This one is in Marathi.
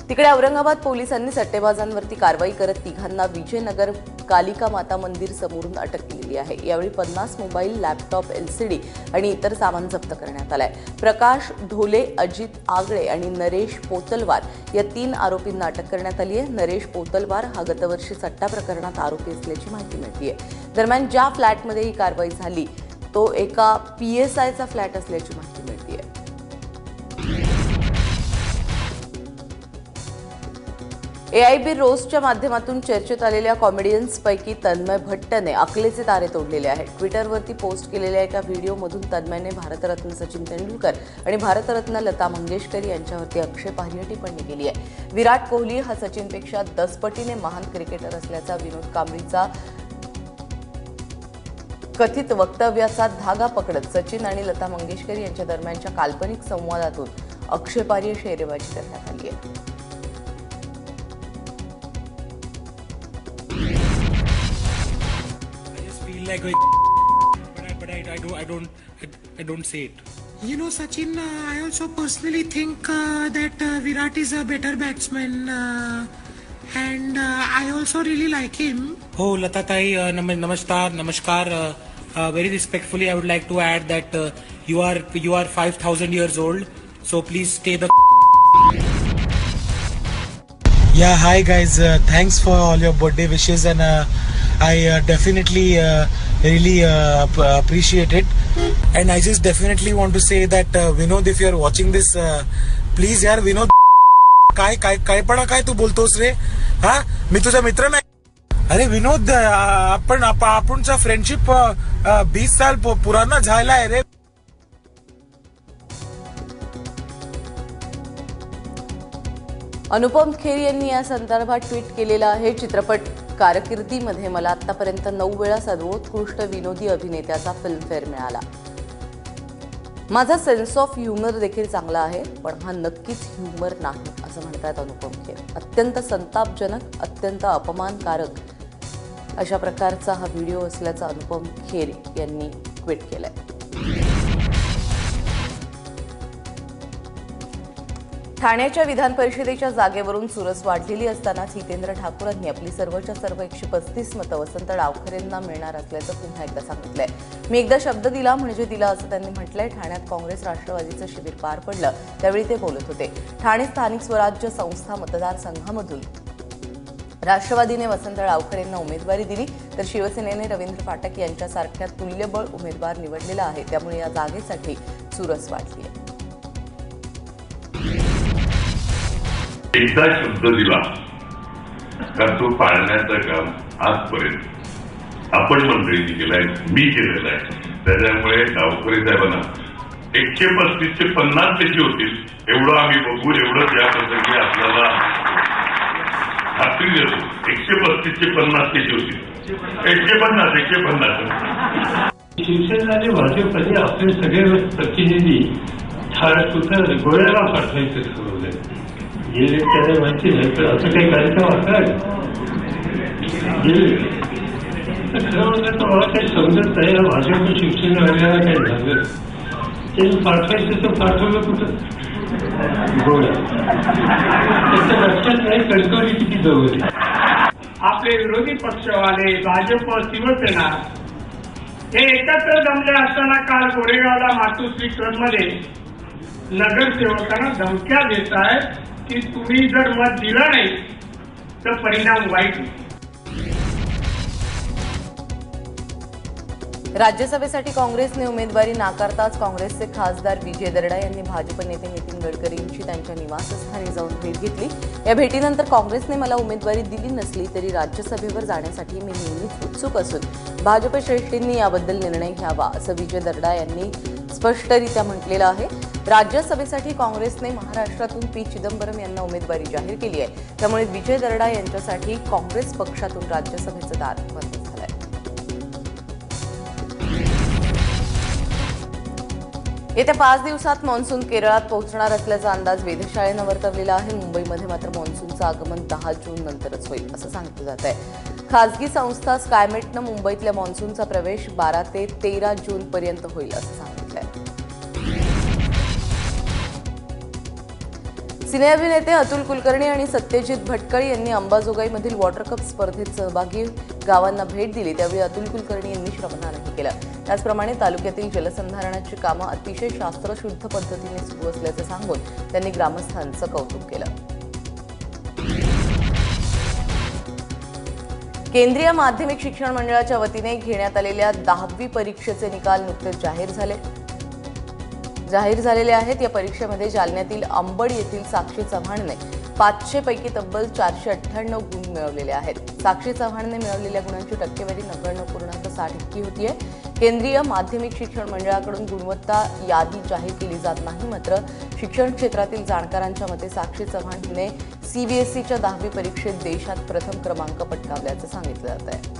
तिकडे औरंगाबाद पोलिसांनी सट्टेबाजांवरती कारवाई करत तिघांना विजयनगर कालिका माता मंदिर समोरून अटक केलेली आहे। यावेळी 50 मोबाईल, लॅपटॉप, एलसीडी आणि इतर सामान जप्त करण्यात आलंय। प्रकाश ढोले, अजित आगळे आणि नरेश पोतलवार या 3 आरोपींना अटक करण्यात आली आहे। नरेश पोतलवार हा गतवर्षी सट्टा प्रकरणात आरोपी असल्याची माहिती मिळते। दरम्यान ज्या फ्लॅटमध्ये ही कारवाई झाली तो एका पीएसआयचा फ्लॅट असल्याची माहिती मिळते। एआयबी रोस्टच्या माध्यमातून चर्चेत आलेल्या कॉमेडियन्सपैकी तन्मय भट्टने अकलेचे तारे तोडलेले आहेत। ट्विटरवरती पोस्ट केलेल्या एका व्हिडिओमधून तन्मयने भारतरत्न सचिन तेंडुलकर आणि भारतरत्न लता मंगेशकर यांच्यावरती आक्षेपार्ह टिप्पणी केली आहे। विराट कोहली हा सचिनपेक्षा 10 पटीने महान क्रिकेटर असल्याचा विनोद कांबळीचा कथित वक्तव्याचा धागा पकडत सचिन आणि लता मंगेशकर यांच्या दरम्यानच्या काल्पनिक संवादातून आक्षेपार्ह शेरेबाजी करण्यात आली आहे। Like, but I don't say it. You know, Sachin, I also personally think that Virat is a better batsman, and I also really like him. Oh, Lata Tai, namaskar. Very respectfully, I would like to add that you are 5,000 years old, so please stay the. Yeah, hi guys. Thanks for all your birthday wishes, and I definitely really appreciate it. And I just definitely want to say that Vinod, if you are watching this, please यार विनोद काय तू बोलतोस रे? हा, मी तुझा मित्र नाही। अरे विनोद, आपणचा फ्रेंडशिप 20 साल पुराना झाला आहे रे। अनुपम खेर यांनी या संदर्भात ट्विट केलेलं आहे। चित्रपट कारकिर्दीमध्ये मला आतापर्यंत 9 वेळा सर्वोत्कृष्ट विनोदी अभिनेत्याचा फिल्मफेअर मिळाला। माझा सेन्स ऑफ ह्युमर देखील चांगला आहे, पण हा नक्कीच ह्युमर नाही असं म्हणतात अनुपम खेर। अत्यंत संतापजनक, अत्यंत अपमानकारक अशा प्रकारचा हा व्हिडिओ असल्याचं अनुपम खेर यांनी ट्विट केलंय। ठाण्याच्या विधान परिषदेच्या जागेवरून चुरस वाढलेली असतानाच हितेंद्र ठाकूरांनी आपली सर्वच्या सर्व 135 मतं वसंत डावखरेंना मिळणार असल्याचं पुन्हा एकदा सांगितलंय। मी एकदा शब्द दिला म्हणजे दिला असं त्यांनी म्हटलंय। ठाण्यात काँग्रेस राष्ट्रवादीचं शिबिर पार पडलं त्यावेळी ते बोलत होते। ठाणे स्थानिक स्वराज्य संस्था मतदारसंघामधून राष्ट्रवादीने वसंत डावखरेंना उमेदवारी दिली, तर शिवसेनेने रवींद्र फाटक यांच्यासारख्या तुल्यबळ उमेदवार निवडलेला आहे। त्यामुळे या जागेसाठी चुरस वाढली आहे। एकदा शब्द दिला का तो पाळण्याचं काम आजपर्यंत आपण मंडळींनी केलंय, मी केलेलं आहे। त्याच्यामुळे डावखरे साहेबांना 135 चे 50 पैकी होतील एवढं आम्ही बघू, एवढंच या प्रसंगी आपल्याला खात्री देतो। 135 चे 50 पैकी होतील, 150 शिवसेना आणि भाजपने आपले सगळे प्रतिनिधी गोव्याला पाठवायचं ठरवलंय। गेले त्याला माहिती नाही, तर असं काही कार्यक्रम असणार गेले तर खरं म्हणजे तर मला काही समजत नाही। भाजप शिवसेना वगैरे काही झालं ते पाठवायचं तर पाठवलं कुठं गोव्यात, त्याच्या लक्षात नाही कणकवली किती जवळ। आपले विरोधी पक्षवाले भाजप, शिवसेना हे एकत्र जमले असताना काल गोरेगावला मातोश्री क्लबमध्ये नगरसेवकांना धमक्या देत आहेत की तुम्ही जर मत दिलं नाही तर परिणाम वाईट होईल। राज्यसभेसाठी काँग्रेसने उमेदवारी नाकारताच काँग्रेसचे खासदार विजय दर्डा यांनी भाजप नेते नितीन गडकरींची त्यांच्या निवासस्थानी जाऊन भेट घेतली। या भेटीनंतर काँग्रेसने मला उमेदवारी दिली नसली तरी राज्यसभेवर जाण्यासाठी मी नेहमीच उत्सुक असून भाजप श्रेष्ठींनी याबद्दल निर्णय घ्यावा असं विजय दर्डा यांनी स्पष्टरित्या म्हटलेलं आहे। राज्यसभेसाठी काँग्रेसने महाराष्ट्रातून पी चिदंबरम यांना उमेदवारी जाहीर केली आहे, त्यामुळे विजय दर्डा यांच्यासाठी काँग्रेस पक्षातून राज्यसभेचं दार बंद झालंय। येत्या 5 दिवसात मान्सून केरळात पोहोचणार असल्याचा अंदाज वेधशाळेनं वर्तवलेला आहे। मुंबईमध्ये मात्र मान्सूनचं आगमन 10 जून नंतरच होईल असं सांगितलं जात आहे। खासगी संस्था स्कायमेटनं मुंबईतल्या मान्सूनचा प्रवेश 12 ते 13 जून पर्यंत होईल असं सांगितलंय। सिने अभिनेते अतुल कुलकर्णी आणि सत्यजित भटकळ यांनी अंबाजोगाईमधील वॉटर कप स्पर्धेत सहभागी गावांना भेट दिली. त्यावेळी अतुल कुलकर्णी यांनी श्रमदानही केलं. त्याचप्रमाणे तालुक्यातील जलसंधारणाची कामं अतिशय शास्त्रशुद्ध पद्धतीने सुरू असल्याचं सांगून त्यांनी ग्रामस्थांचं कौतुक केलं. केंद्रीय माध्यमिक शिक्षण मंडळाच्या वतीने घेण्यात आलेल्या 10वी परीक्षेचे निकाल नुकतेच जाहीर झालेले आहेत. या परीक्षेमध्ये जालन्यातील अंबड येथील साक्षी चव्हाणने 500 पैकी तब्बल 498 गुण मिळवलेले आहेत. साक्षी चव्हाणने मिळवलेल्या गुणांची टक्केवारी 99.60 इतकी होतीये. केंद्रीय माध्यमिक शिक्षण मंडळाकडून गुणवत्ता यादी जाहीर केली जात नाही. मात्र शिक्षण क्षेत्रातील जाणकारांच्या मते साक्षी चव्हाण हिने CBSEच्या 10वी परीक्षेत देशात प्रथम क्रमांक पटकावल्याचं सांगितलं जात आहे.